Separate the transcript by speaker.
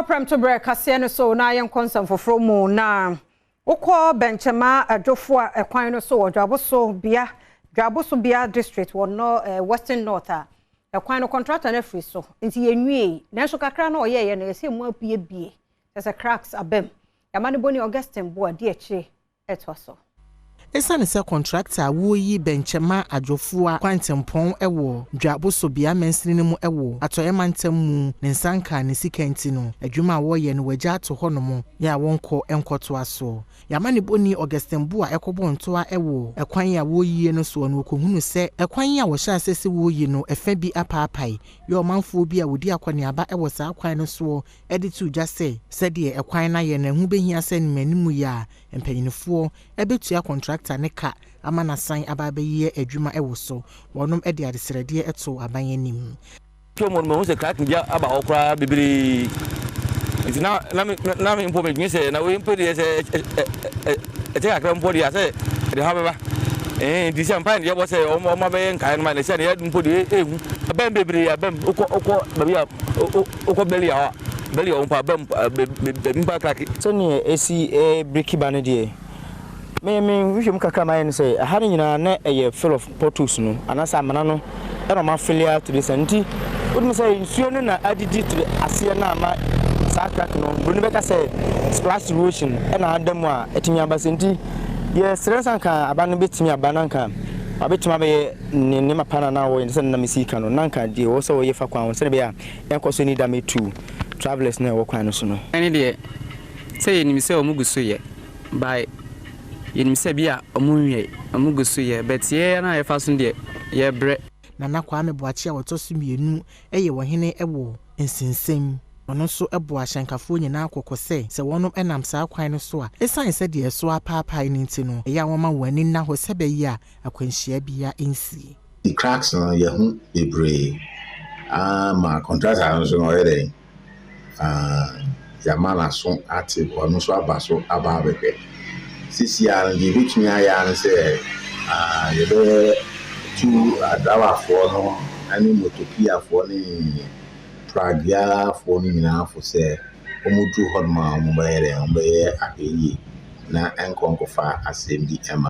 Speaker 1: Premtobre Kasee no so na yen konsam foforo mu na ukọ Bencheama-Adjofua ekwan no so Dwaboso bia district no western north ekwan no contractor na free so nti yenwie na so kakra na oyeye na yesi mu abie there's a cracks abem yamane boni Augustine bo ade eche etwaso
Speaker 2: Esa se contractor wo yi Bencheama-Adjofua kwantempon ewo Dwaboso bia mensini mu ewo atoyemantam mu ne nsanka ne sikenti no adwuma wo ye no wagya ato honom ya wonko enkoto aso yamane boni Augustine bo a ekobo ntoa ewo ekwan ya wo yi no so no kohunu se ekwan ya wo hya asese wo yi no efa bi apaapai yo manfo bi a wodi akwane aba ewo saa kwan no so editu jase de ekwan na ye na hu behia se ne manimu ya empanyinfo ebetua contractor neka amana san ababaye adwuma ewo so wonom ede adesrede eto abanyanim
Speaker 3: tomo mo se crack nja aba okra bibiri itina na me impo me se na we impo de se ete akra impo de se de ha baba di se ampa de bo se o ma be nkan ma ne se ne impo de ehu abem bibiri abem okọ babia okọ beli o mpa abem mpa crack
Speaker 4: so ne esi breki bane de me wihwem kakra ma yen say ha ne nyina na eye full of bottles no anasa amana no e no ma filia to the santi odum say nsuo no na adidi to ase na ama sa crack no bruni beka say splash erosion e na adam a etimi abasenti ye sresan kan aba no betimi aba nanka abetimi be ne mapana na wo yen se na mesika no nanka de wo so wo ye fa kwan wo se be a enkoso ni da me tu travelers na wo kwan no so no
Speaker 5: ene de say ni mi say o muguso ye by yin misebia omunwe omugusu ye betie na ye faso de ye bre
Speaker 2: nana kwame boachi a wotoso mienu eye wohene ewo nsinsem ono so ebo ahyankafo nyina akokose se wonom enam saa kwan no so a esan se de so apaapai ni ntino eya woma wani na ho sebe yi a akwanhia bia ensi
Speaker 6: the cracks no ye hu bebre ma contractor so no yede yamana so ati ono so abaso aba bebe sisi and the rich me I say you be two driver for no any motopia for ni pragia for ni na for say omudu hodma mo be abeyi na enkonko fa assembly ema